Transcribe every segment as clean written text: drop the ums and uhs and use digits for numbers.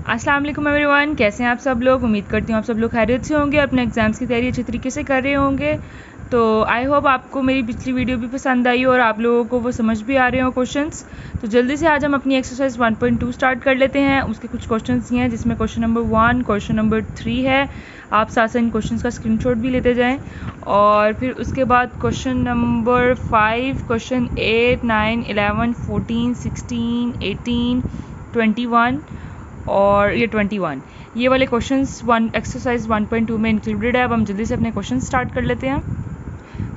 अस्सलाम वालेकुम एवरीवन, कैसे हैं आप सब लोग। उम्मीद करती हूँ आप सब लोग खैरियत से होंगे, अपने एग्ज़ाम्स की तैयारी अच्छी तरीके से कर रहे होंगे। तो आई होप आपको मेरी पिछली वीडियो भी पसंद आई और आप लोगों को वो समझ भी आ रहे हो क्वेश्चंस। तो जल्दी से आज हम अपनी एक्सरसाइज 1.2 स्टार्ट कर लेते हैं। उसके कुछ क्वेश्चंस ये हैं जिसमें क्वेश्चन नंबर 1, क्वेश्चन नंबर 3 है। आप साथ साथ इन क्वेश्चन का स्क्रीनशॉट भी लेते जाएँ। और फिर उसके बाद क्वेश्चन नंबर 5, क्वेश्चन 8, 9, 11, 14, 16, 18, 21 और ये 21, ये वाले क्वेश्चंस एक्सरसाइज 1.2 में इंक्लूडेड है। अब हम जल्दी से अपने क्वेश्चन स्टार्ट कर लेते हैं।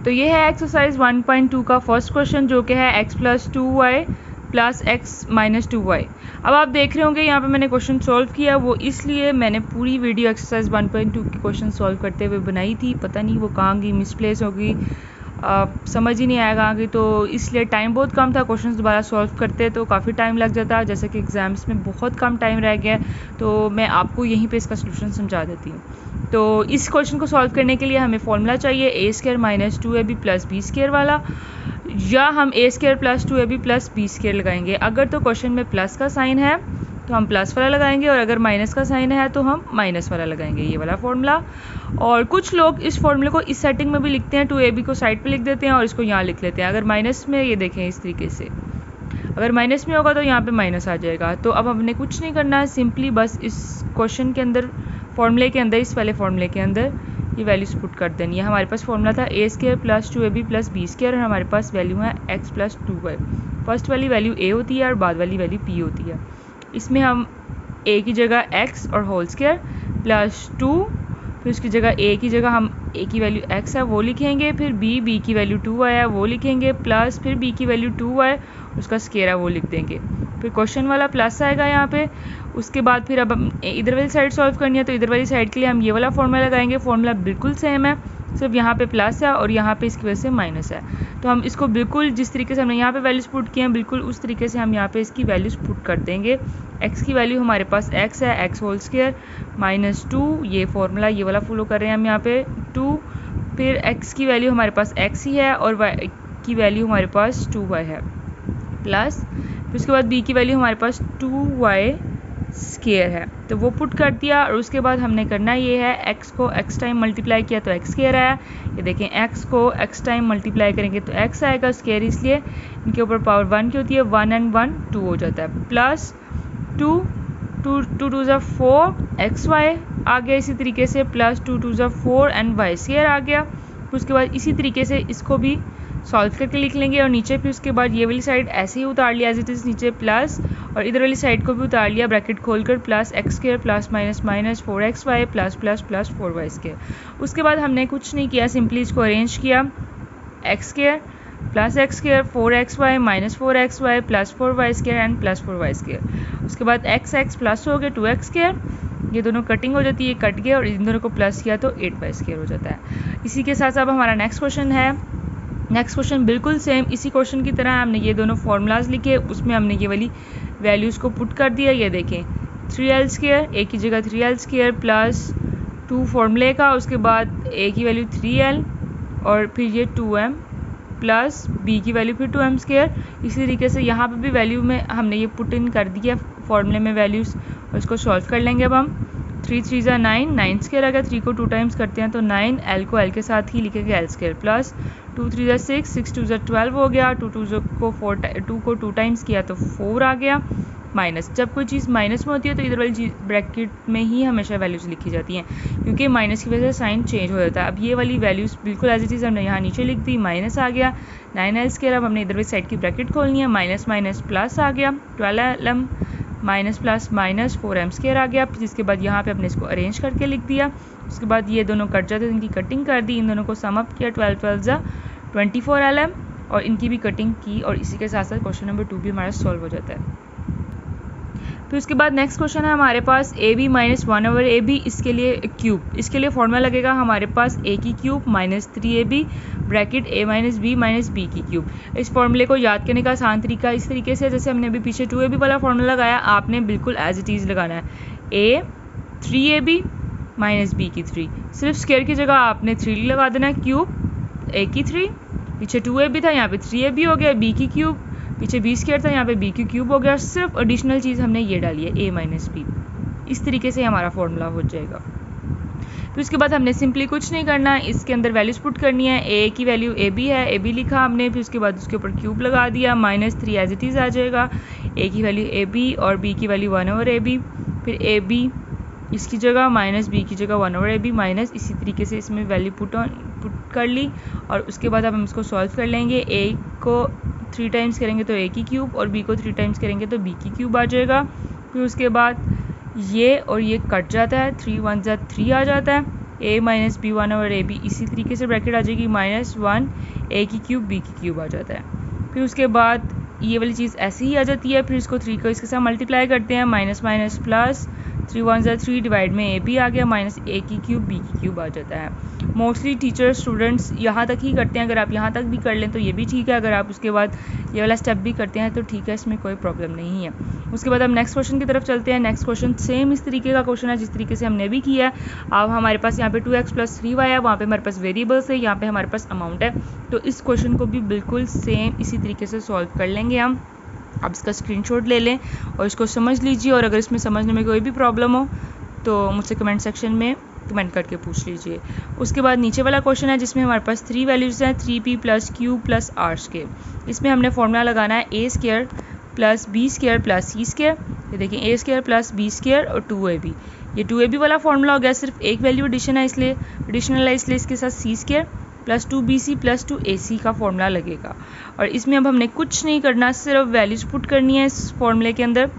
तो ये है एक्सरसाइज 1.2 का फर्स्ट क्वेश्चन, जो कि है x + 2y + x - 2y। अब आप देख रहे होंगे यहाँ पे मैंने क्वेश्चन सॉल्व किया, वो इसलिए मैंने पूरी वीडियो एक्सरसाइज 1.2 की क्वेश्चन सॉल्व करते हुए बनाई थी। पता नहीं वो कहाँ गई, मिसप्लेस होगी, समझ ही नहीं आएगा आगे। तो इसलिए टाइम बहुत कम था, क्वेश्चंस दोबारा सॉल्व करते तो काफ़ी टाइम लग जाता। जैसे कि एग्ज़ाम्स में बहुत कम टाइम रह गया, तो मैं आपको यहीं पे इसका सलूशन समझा देती हूँ। तो इस क्वेश्चन को सॉल्व करने के लिए हमें फॉर्मूला चाहिए a² - 2ab + b² वाला, या हम a² + 2ab + b² लगाएंगे। अगर तो क्वेश्चन में प्लस का साइन है तो हम प्लस वाला लगाएंगे, और अगर माइनस का साइन है तो हम माइनस वाला लगाएंगे, ये वाला फॉर्मूला। और कुछ लोग इस फॉर्मूले को इस सेटिंग में भी लिखते हैं, 2ab को साइड पे लिख देते हैं और इसको यहाँ लिख लेते हैं। अगर माइनस में, ये देखें इस तरीके से, अगर माइनस में होगा तो यहाँ पे माइनस आ जाएगा। तो अब हमने कुछ नहीं करना है, सिंपली बस इस क्वेश्चन के अंदर, फॉर्मूले के अंदर, इस वाले फॉर्मूले के अंदर ये वैल्यूज पुट कर देनी है। हमारे पास फॉर्मूला था a² + 2ab + b², और हमारे पास वैल्यू है x + 2y। फर्स्ट वाली वैल्यू a होती है और बाद वाली वैल्यू p होती है। इसमें हम a की जगह x और होल स्क्वायर + 2, फिर उसकी जगह a की जगह हम a की वैल्यू x है वो लिखेंगे, फिर b की वैल्यू 2y है वो लिखेंगे, प्लस फिर b की वैल्यू 2y, उसका स्क्वायर है वो लिख देंगे। फिर क्वेश्चन वाला प्लस आएगा यहाँ पे। उसके बाद फिर अब हम इधर वाली साइड सॉल्व करनी है, तो इधर वाली साइड के लिए हम ये वाला फॉर्मूला लगाएंगे। फॉर्मूला बिल्कुल सेम है, सिर्फ यहाँ पे प्लस है और यहाँ पे इसकी वजह से माइनस है। तो हम इसको बिल्कुल जिस तरीके से हमने यहाँ पे वैल्यूज़ पुट किए हैं, बिल्कुल उस तरीके से हम यहाँ पे इसकी वैल्यूज़ पुट कर देंगे। x की वैल्यू हमारे पास x है, x होल स्क्वायर -2, ये फॉर्मूला ये वाला फॉलो कर रहे हैं हम यहाँ पे 2। फिर x की वैल्यू हमारे पास x ही है और y की वैल्यू हमारे पास 2y है, प्लस फिर उसके बाद b की वैल्यू हमारे पास 2y² है, तो वो पुट कर दिया। और उसके बाद हमने करना ये है, x को x टाइम मल्टीप्लाई किया तो x² आया। ये देखें, x को x टाइम मल्टीप्लाई करेंगे तो x आएगा, स्क्वायर इसलिए इनके ऊपर पावर 1 की होती है, 1 और 1 2 हो जाता है, प्लस 2 2 2 = 4 xy आ गया इसी तरीके से, प्लस 2 2 = 4 and y² आ गया। फिर उसके बाद इसी तरीके से इसको भी सॉल्व करके लिख लेंगे, और नीचे फिर उसके बाद ये वाली साइड ऐसे ही उतार लिया एज इट इज़ नीचे, प्लस और इधर वाली साइड को भी उतार लिया ब्रैकेट खोलकर, plus x² plus minus minus 4xy plus plus plus 4y²। उसके बाद हमने कुछ नहीं किया, सिंपली इसको अरेंज किया, x² plus x² 4xy - 4xy plus 4y² and plus 4y²। उसके बाद x प्लस हो गया 2x², ये दोनों कटिंग हो जाती है, कट गए और इन दोनों को प्लस किया तो 8y² हो जाता है। इसी के साथ अब हमारा नेक्स्ट क्वेश्चन है। नेक्स्ट क्वेश्चन बिल्कुल सेम इसी क्वेश्चन की तरह, हमने ये दोनों फार्मूलाज लिखे, उसमें हमने ये वाली वैल्यूज़ को पुट कर दिया। ये देखें, 3l², a की जगह 3l² प्लस 2 फार्मूले का, उसके बाद a की वैल्यू 3l और फिर ये 2m प्लस b की वैल्यू फिर 2m²। इसी तरीके से यहाँ पे भी वैल्यू में हमने ये पुट इन कर दिया फॉर्मूले में वैल्यूज़, और इसको सॉल्व कर लेंगे। अब हम 3 3 = 9, 9² अगर 3 को 2 टाइम्स करते हैं तो 9, l को l के साथ ही लिखेंगे l² प्लस 2 3 = 6, 6 2 = 12 हो गया, 2 को 2 टाइम्स किया तो 4 आ गया, माइनस। जब कोई चीज़ माइनस में होती है तो इधर वाली चीज़ ब्रैकेट में ही हमेशा वैल्यूज़ लिखी जाती हैं, क्योंकि माइनस की वजह से साइन चेंज हो जाता है। अब ये वाली वैल्यूज़ बिल्कुल एज इट इज़ हमने यहाँ नीचे लिख दी, माइनस आ गया 9l²। अब हमने इधर वाली साइड की ब्रैकेट खोलनी है, माइनस माइनस प्लस आ गया 12l minus plus minus 4m² आ गया, जिसके बाद यहाँ पे अपने इसको अरेंज करके लिख दिया। उसके बाद ये दोनों कट जाते हैं, इनकी कटिंग कर दी, इन दोनों को सम अप किया, 12 12 = 24l और इनकी भी कटिंग की, और इसी के साथ साथ क्वेश्चन नंबर 2 भी हमारा सॉल्व हो जाता है। फिर उसके बाद नेक्स्ट क्वेश्चन है हमारे पास ab - 1/ab, इसके लिए क्यूब, इसके लिए फॉर्मूला लगेगा हमारे पास a की cube -3ab bracket a - b - b की क्यूब। इस फॉर्मूले को याद करने का आसान तरीका इस तरीके से, जैसे हमने अभी पीछे 2ab वाला फॉर्मूला लगाया, आपने बिल्कुल एज इट इज़ लगाना है, a 3ab - b की 3, सिर्फ स्क्वायर की जगह आपने 3 लगा देना है, क्यूब a की 3, पीछे 2ab था यहाँ पे 3ab हो गया, b की क्यूब पीछे b² था यहाँ पे b की क्यूब हो गया, सिर्फ एडिशनल चीज़ हमने ये डाली है a - b, इस तरीके से हमारा फॉर्मूला हो जाएगा। फिर उसके बाद हमने सिंपली कुछ नहीं करना, इसके अंदर वैल्यूज पुट करनी है। ए की वैल्यू ए बी है, ए बी लिखा हमने, फिर उसके बाद उसके ऊपर क्यूब लगा दिया, -3 एज इट इज़ आ जाएगा। ए की वैल्यू ए बी और बी की वैल्यू 1/AB, फिर ए बी इसकी जगह माइनस बी की जगह 1/AB माइनस, इसी तरीके से इसमें वैल्यू पुट कर ली। और उसके बाद अब हम इसको सॉल्व कर लेंगे। ए को 3 टाइम्स करेंगे तो ए की क्यूब, और बी को 3 टाइम्स करेंगे तो बी की क्यूब आ जाएगा। फिर उसके बाद ये और ये कट जाता है, 3 1 जा 3 आ जाता है। a माइनस बी 1/AB, इसी तरीके से ब्रैकेट आ जाएगी, -1 a की क्यूब बी की क्यूब आ जाता है। फिर उसके बाद ये वाली चीज़ ऐसे ही आ जाती है। फिर इसको 3 को इसके साथ मल्टीप्लाई करते हैं, माइनस माइनस प्लस, 3 1 जा 3 डिवाइड में ए बी आ गया, माइनस ए की क्यूब बी की क्यूब आ जाता है। मोस्टली टीचर स्टूडेंट्स यहाँ तक ही करते हैं, अगर आप यहाँ तक भी कर लें तो ये भी ठीक है, अगर आप उसके बाद ये वाला स्टेप भी करते हैं तो ठीक है, इसमें कोई प्रॉब्लम नहीं है। उसके बाद हम नेक्स्ट क्वेश्चन की तरफ चलते हैं। नेक्स्ट क्वेश्चन सेम इस तरीके का क्वेश्चन है जिस तरीके से हमने भी किया है। अब हमारे पास यहाँ पे 2x + 3y है, वहाँ पे हमारे पास वेरिएबल्स है, यहाँ पे हमारे पास अमाउंट है। तो इस क्वेश्चन को भी बिल्कुल सेम इसी तरीके से सॉल्व कर लेंगे हम। आप इसका स्क्रीनशॉट ले लें और इसको समझ लीजिए, और अगर इसमें समझने में कोई भी प्रॉब्लम हो तो मुझसे कमेंट सेक्शन में कमेंट करके पूछ लीजिए। उसके बाद नीचे वाला क्वेश्चन है जिसमें हमारे पास 3 वैल्यूज़ हैं, 3p + q + r²। इसमें हमने फॉर्मूला लगाना है a² + b² + c²। ये देखिए a² + b² और 2ab। ये 2ab वाला फॉर्मूला हो गया, सिर्फ एक वैल्यू एडिशन है इसलिए एडिशनल है, इसलिए इसके साथ c² + 2bc + 2ac का फॉर्मूला लगेगा। और इसमें अब हमने कुछ नहीं करना, सिर्फ वैल्यूज पुट करनी है इस फॉर्मूले के अंदर।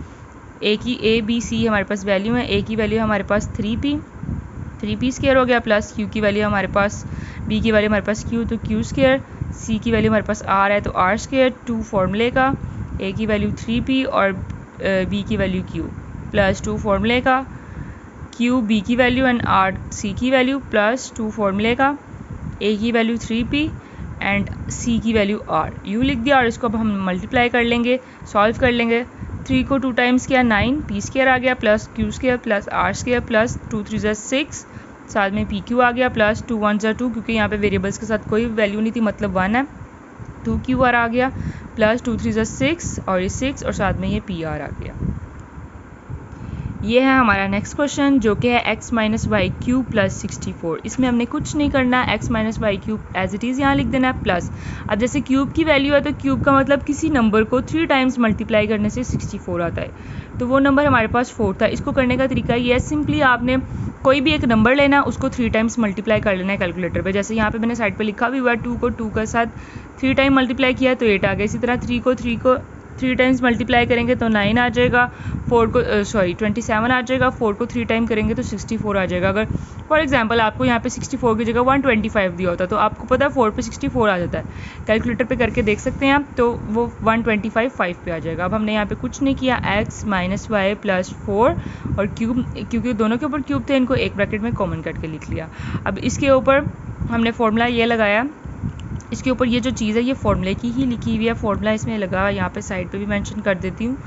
a b c हमारे पास वैल्यू है, a की वैल्यू हमारे पास 3p² हो गया, प्लस q की वैल्यू हमारे पास, b की वैल्यू हमारे पास q तो q², c की वैल्यू हमारे पास r है तो r², 2 फॉर्मूले का, a की वैल्यू 3p और b की वैल्यू q, प्लस 2 फॉर्मूले का, q b की वैल्यू एंड r c की वैल्यू, प्लस 2 फॉर्मूले का, a की वैल्यू 3p एंड c की वैल्यू r, यू लिख दिया। और इसको अब हम मल्टीप्लाई कर लेंगे, सॉल्व कर लेंगे। 3 को 2 टाइम्स किया, 9 p² आ गया, plus q² plus r² plus 2 3 जा 6, साथ में pq आ गया, प्लस 2 1 जा 2, क्योंकि यहाँ पे वेरिएबल्स के साथ कोई वैल्यू नहीं थी, मतलब 1 है, 2qr आ गया, प्लस 2 3 जा 6 और ये 6 और साथ में ये pr आ गया। ये है हमारा नेक्स्ट क्वेश्चन जो कि है x - y³ + 64। इसमें हमने कुछ नहीं करना, x - y³ as it is यहाँ लिख देना है, प्लस अब जैसे क्यूब की वैल्यू है तो क्यूब का मतलब किसी नंबर को 3 टाइम्स मल्टीप्लाई करने से 64 आता है, तो वो नंबर हमारे पास 4 था। इसको करने का तरीका ये है, सिंपली आपने कोई भी एक नंबर लेना, उसको 3 टाइम्स मल्टीप्लाई कर लेना है कैलकुलेटर पे। जैसे यहाँ पे मैंने साइड पे लिखा भी हुआ है, 2 को 2 के साथ 3 टाइम मल्टीप्लाई किया तो 8 आ गया। इसी तरह 3 को 3 टाइम्स मल्टीप्लाई करेंगे तो 9 आ जाएगा, 27 आ जाएगा, 4 को 3 टाइम करेंगे तो 64 आ जाएगा। अगर फॉर एग्जांपल आपको यहाँ पे 64 की जगह 125 दिया होता तो आपको पता है 4 पे 64 आ जाता है, कैलकुलेटर पे करके देख सकते हैं आप, तो वो 125 5 पे आ जाएगा। अब हमने यहाँ पे कुछ नहीं किया, x - y + 4 और क्यूब, क्योंकि दोनों के ऊपर क्यूब थे इनको एक ब्रैकेट में कॉमन करके लिख लिया। अब इसके ऊपर हमने फॉर्मूला ये लगाया, इसके ऊपर ये जो चीज़ है ये फॉर्मूले की ही लिखी हुई है, फॉर्मूला इसमें लगा, यहाँ पे साइड पे भी मेंशन कर देती हूँ,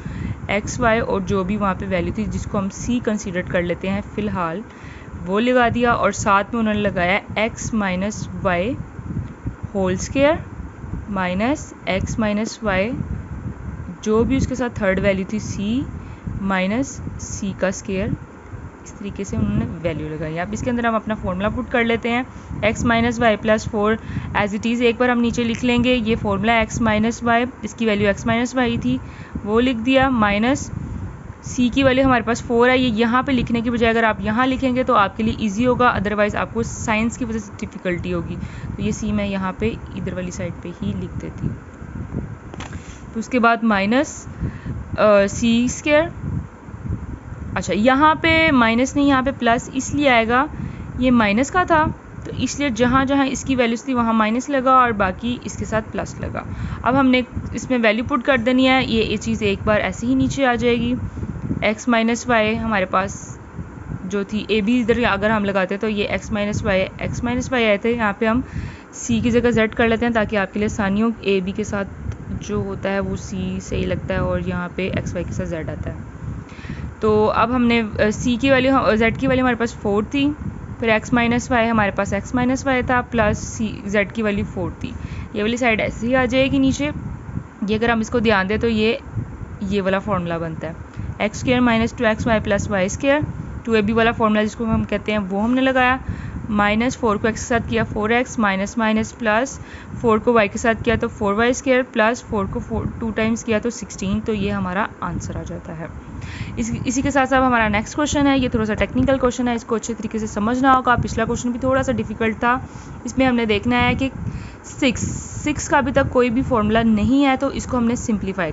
एक्स वाई और जो भी वहाँ पे वैल्यू थी जिसको हम सी कंसीडर कर लेते हैं फ़िलहाल, वो लगा दिया। और साथ में उन्होंने लगाया x - y whole square minus x - y जो भी उसके साथ थर्ड वैल्यू थी c माइनस c का स्क्वायर, इस तरीके से उन्होंने वैल्यू लगाई। अब इसके अंदर हम अपना फॉर्मूला पुट कर लेते हैं, x - y + 4 as it is एक बार हम नीचे लिख लेंगे। ये फॉर्मूला x - y, इसकी वैल्यू x - y थी वो लिख दिया, माइनस c की वैल्यू हमारे पास 4 है। ये यहाँ पे लिखने की बजाय अगर आप यहाँ लिखेंगे तो आपके लिए इजी होगा, अदरवाइज़ आपको साइंस की वजह से डिफ़िकल्टी होगी। तो ये c मैं यहाँ पे इधर वाली साइड पे ही लिख देती हूँ। तो उसके बाद माइनस c², अच्छा यहाँ पे माइनस नहीं, यहाँ पे प्लस इसलिए आएगा, ये माइनस का था तो इसलिए जहाँ जहाँ इसकी वैल्यूज़ थी वहाँ माइनस लगा और बाकी इसके साथ प्लस लगा। अब हमने इसमें वैल्यू पुट कर देनी है, ये चीज़ एक बार ऐसे ही नीचे आ जाएगी। x - y हमारे पास जो थी ए बी, इधर अगर हम लगाते तो ये x - y आए थे, यहाँ पे हम c की जगह z कर लेते हैं ताकि आपके लिए आसानी हो। ए बी के साथ जो होता है वो c सही लगता है और यहाँ पे x y के साथ z आता है। तो अब हमने c की वैल्यू, z की वैल्यू हमारे पास 4 थी, फिर x - y हमारे पास x - y था, प्लस z की वैल्यू 4 थी। ये वाली साइड ऐसे ही आ जाएगी नीचे। ये अगर हम इसको ध्यान दें तो ये वाला फॉर्मूला बनता है, x² - 2xy + y² 2ab वाला फॉर्मूला जिसको हम कहते हैं वो हमने लगाया, माइनस 4 को x के साथ किया 4x, माइनस माइनस प्लस 4 को y के साथ किया तो 4y स्क्वायर, प्लस 4 को 2 टाइम्स किया तो 16। तो ये हमारा आंसर आ जाता है। इसी के साथ साथ हमारा नेक्स्ट क्वेश्चन है, ये थोड़ा सा टेक्निकल क्वेश्चन है, इसको अच्छे तरीके से समझना होगा। पिछला क्वेश्चन भी थोड़ा सा डिफिकल्ट था। इसमें हमने देखना है कि 6 का अभी तक कोई भी फॉर्मूला नहीं है, तो इसको हमने सिंप्लीफाई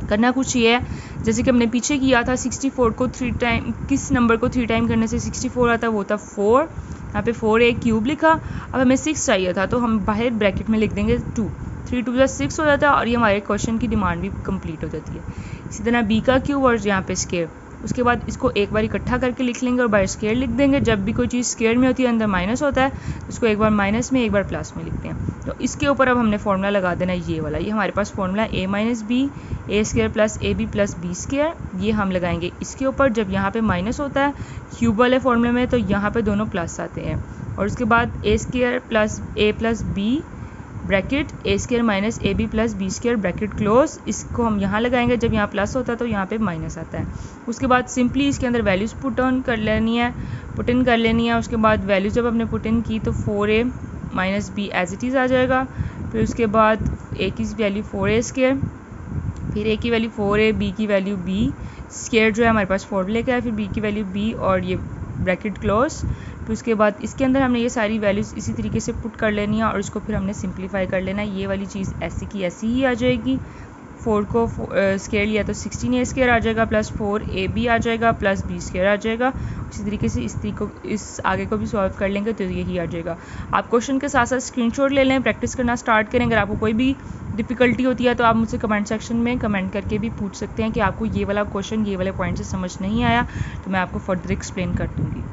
करना कुछ ये है जैसे कि हमने पीछे किया था 64 को 3 टाइम, किस नंबर को 3 टाइम करने से 64 आता है, वो था 4। यहाँ पे 4 क्यूब लिखा। अब हमें 6 चाहिए था तो हम बाहर ब्रैकेट में लिख देंगे 2, 3 2 6 हो जाता है और ये हमारे क्वेश्चन की डिमांड भी कंप्लीट हो जाती है। इसी तरह b का क्यूब और यहाँ पे स्क्वायर, उसके बाद इसको एक बार इकट्ठा करके लिख लेंगे और बाहर स्क्वायर लिख देंगे। जब भी कोई चीज़ स्क्वायर में होती है अंदर माइनस होता है, उसको एक बार माइनस में एक बार प्लस में लिखते हैं। तो इसके ऊपर अब हमने फॉर्मूला लगा देना है ये वाला, ये हमारे पास formula a minus b a square plus a B plus B square, ये हम लगाएंगे इसके ऊपर। जब यहाँ पे माइनस होता है क्यूब वाले फॉर्मूले में तो यहाँ पे दोनों प्लस आते हैं, और उसके बाद a square plus a plus b bracket a square minus a B plus B square bracket close, इसको हम यहाँ लगाएंगे। जब यहाँ प्लस होता है तो यहाँ पे माइनस आता है। उसके बाद सिंपली इसके अंदर वैल्यूज़ पुट इन कर लेनी है। उसके बाद वैल्यू जब हमने पुट इन की तो 4a minus b as it is आ जाएगा। फिर उसके बाद a की वैल्यू 4a स्क्वायर, फिर a की वैल्यू 4a, b की वैल्यू b स्क्वायर जो है हमारे पास 4 लेके आया, फिर b की वैल्यू b और ये ब्रैकेट क्लोज। फिर उसके बाद इसके अंदर हमने ये सारी वैल्यूज़ इसी तरीके से पुट कर लेनी है और इसको फिर हमने सिंप्लीफाई कर लेना है। ये वाली चीज़ ऐसी की ऐसी ही आ जाएगी। 4 को स्क्वायर लिया तो 16a स्क्वायर आ जाएगा, प्लस 4ab आ जाएगा, प्लस b स्क्वायर आ जाएगा। उसी तरीके से इस आगे को भी सॉल्व कर लेंगे तो यही आ जाएगा। आप क्वेश्चन के साथ साथ स्क्रीनशॉट ले लें, प्रैक्टिस करना स्टार्ट करें। अगर आपको कोई भी डिफ़िकल्टी होती है तो आप मुझसे कमेंट सेक्शन में कमेंट करके भी पूछ सकते हैं कि आपको ये वाला क्वेश्चन ये वाले पॉइंट से समझ नहीं आया, तो मैं आपको फर्दर एक्सप्लेन कर दूँगी।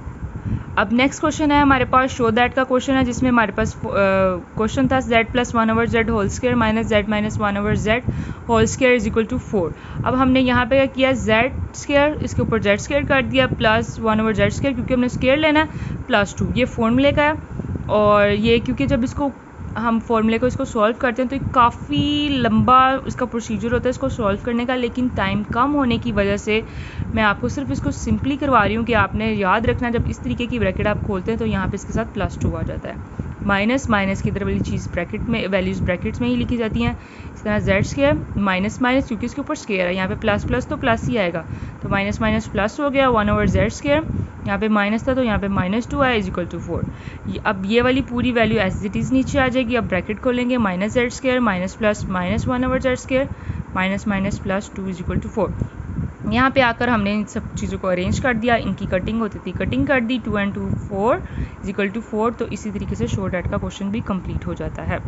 अब नेक्स्ट क्वेश्चन है हमारे पास शो दैट का क्वेश्चन है, जिसमें हमारे पास क्वेश्चन था z plus 1 over z whole square minus z minus 1 over z whole square is equal to 4। अब हमने यहाँ पे क्या किया, z स्क्वायर इसके ऊपर z स्क्वायर कर दिया प्लस 1 ओवर z स्क्वायर, क्योंकि हमने स्क्वायर लेना है, प्लस 2 ये फॉर्मूले का है। और ये क्योंकि जब इसको हम फॉर्मूले को इसको सॉल्व करते हैं तो काफ़ी लंबा इसका प्रोसीजर होता है इसको सॉल्व करने का, लेकिन टाइम कम होने की वजह से मैं आपको सिर्फ इसको सिंपली करवा रही हूँ कि आपने याद रखना जब इस तरीके की ब्रैकेट आप खोलते हैं तो यहाँ पे इसके साथ प्लस 2 आ जाता है। माइनस माइनस की तरह वाली चीज़ ब्रैकेट में वैल्यूज़ ब्रैकेट्स में ही लिखी जाती हैं। इस तरह जेड स्क्वायर माइनस माइनस, क्योंकि इसके ऊपर स्क्वायर है, यहाँ पे प्लस प्लस तो प्लस ही आएगा, तो माइनस माइनस प्लस हो गया 1 ओवर जेड स्क्वायर। यहाँ पे माइनस था तो यहाँ पे माइनस 2 आया इज इक्वल टू 4। अब ये वाली पूरी वैल्यू एज इट इज़ नीचे आ जाएगी। अब ब्रैकेट खोलेंगे, minus Z square minus plus minus 1 over Z square minus minus plus 2 is equal to 4। यहाँ पे आकर हमने इन सब चीज़ों को अरेंज कर दिया, इनकी कटिंग होती थी कटिंग कर दी, 2 and 2 4 इज इक्वल टू 4। तो इसी तरीके से शो डैट का क्वेश्चन भी कंप्लीट हो जाता है।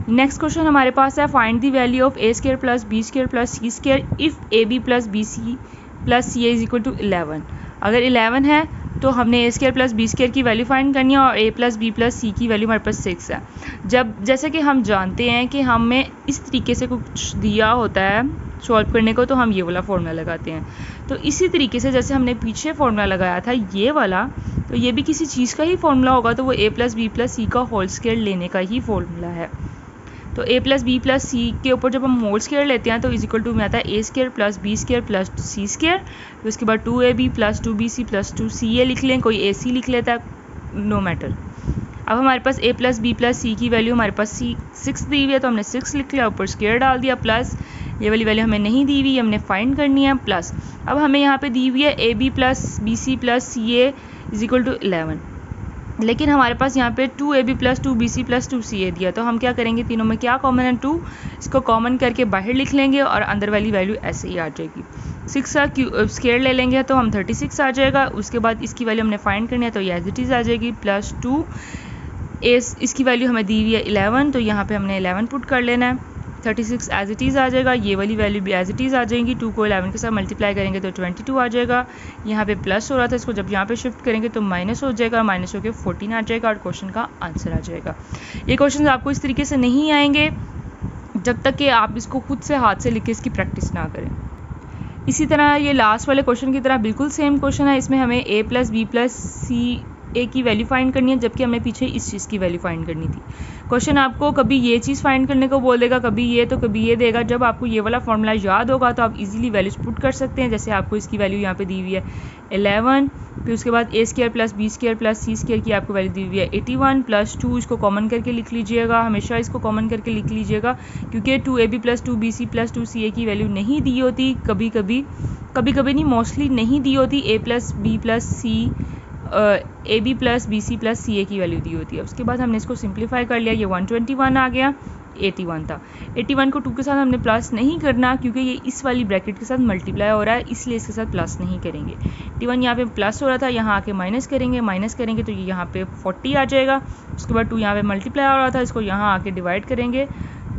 नेक्स्ट क्वेश्चन हमारे पास है, find the value of A square plus B square plus C square if A B plus B C plus C A is equal to 11। अगर 11 है तो हमने A square plus B square की value find करनी है और ए plus B plus C की value हमारे पास 6 है। जैसे कि हम जानते हैं कि हमें इस तरीके से कुछ दिया होता है सॉल्व करने को, तो हम ये वाला फॉर्मूला लगाते हैं। तो इसी तरीके से जैसे हमने पीछे फॉर्मूला लगाया था ये वाला, तो ये भी किसी चीज़ का ही फॉर्मूला होगा, तो वो ए प्लस बी प्लस सी का होल स्क्वायर लेने का ही फॉर्मूला है। तो ए प्लस बी प्लस सी के ऊपर जब हम होल स्क्वायर लेते हैं तो इज इक्वल टू में आता है a square plus B square plus C square. फिर उसके बाद 2ab plus 2bc plus 2ca लिख लें, कोई ac लिख लेता है, नो मैटर। अब हमारे पास a plus B plus C की वैल्यू हमारे पास 6 दी हुई है, तो हमने 6 लिख लिया, ऊपर स्क्वायर डाल दिया, प्लस ये वाली वैल्यू हमें नहीं दी हुई, हमने फाइंड करनी है, प्लस अब हमें यहाँ पे दी हुई है A B plus B C plus C A is equal to 11, लेकिन हमारे पास यहाँ पे 2ab plus 2bc plus 2ca दिया। तो हम क्या करेंगे, तीनों में क्या कॉमन है 2, इसको कॉमन करके बाहर लिख लेंगे और अंदर वाली वैल्यू ऐसे ही आ जाएगी। 6 का स्क्वायर ले लेंगे तो हम 36 आ जाएगा। उसके बाद इसकी वैल्यू हमने फाइंड करनी है तो ये एज इट इज़ आ जाएगी, प्लस 2 इसकी वैल्यू हमें दी हुई है 11, तो यहाँ पे हमने 11 पुट कर लेना है। 36 एज इट इज़ आ जाएगा, ये वाली वैल्यू भी एज इट इज़ आ जाएंगी। 2 को 11 के साथ मल्टीप्लाई करेंगे तो 22 आ जाएगा। यहाँ पे प्लस हो रहा था, इसको जब यहाँ पे शिफ्ट करेंगे तो माइनस हो जाएगा, माइनस होकर 14 आ जाएगा और क्वेश्चन का आंसर आ जाएगा। ये क्वेश्चन आपको इस तरीके से नहीं आएंगे जब तक कि आप इसको खुद से हाथ से लिख के इसकी प्रैक्टिस ना करें। इसी तरह ये लास्ट वाले क्वेश्चन की तरह बिल्कुल सेम क्वेश्चन है, इसमें हमें a plus B plus C a की वैल्यू फाइंड करनी है, जबकि हमें पीछे इस चीज़ की वैल्यू फाइंड करनी थी। क्वेश्चन आपको कभी ये चीज़ फाइंड करने को बोल देगा, कभी ये तो कभी ये देगा। जब आपको ये वाला फॉर्मूला याद होगा तो आप इजीली वैल्यूज पुट कर सकते हैं। जैसे आपको इसकी वैल्यू यहाँ पे दी हुई है 11, फिर उसके बाद a square plus B square plus C square की आपको वैल्यू दी हुई है 81 प्लस 2, इसको कॉमन करके लिख लीजिएगा, हमेशा इसको कॉमन करके लिख लीजिएगा, क्योंकि 2ab plus 2bc plus 2ca की वैल्यू नहीं दी होती, कभी कभी नहीं, मोस्टली नहीं दी होती। a plus B plus c ab plus B C plus C a की वैल्यू दी होती है। उसके बाद हमने इसको सिंप्लीफाई कर लिया, ये 121 आ गया, 81 था। 81 को 2 के साथ हमने प्लस नहीं करना, क्योंकि ये इस वाली ब्रैकेट के साथ मल्टीप्लाई हो रहा है, इसलिए इसके साथ प्लस नहीं करेंगे। 81 यहाँ पे प्लस हो रहा था, यहाँ आके माइनस करेंगे तो ये यहाँ पे 40 आ जाएगा। उसके बाद 2 यहाँ पे मल्टीप्लाई हो रहा था, इसको यहाँ आके डिवाइड करेंगे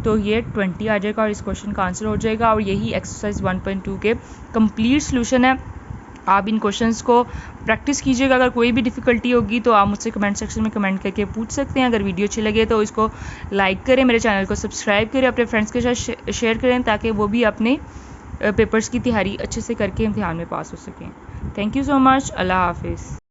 तो ये 20 आ जाएगा और इस क्वेश्चन का आंसर हो जाएगा। और यही एक्सरसाइज 1.2 के कंप्लीट सोल्यूशन है। आप इन क्वेश्चंस को प्रैक्टिस कीजिएगा। अगर कोई भी डिफ़िकल्टी होगी तो आप मुझसे कमेंट सेक्शन में कमेंट करके पूछ सकते हैं। अगर वीडियो अच्छी लगे तो इसको लाइक करें, मेरे चैनल को सब्सक्राइब करें, अपने फ्रेंड्स के साथ शेयर करें, ताकि वो भी अपने पेपर्स की तैयारी अच्छे से करके इम्तिहान में पास हो सकें। Thank you so much. अल्लाह हाफिज़।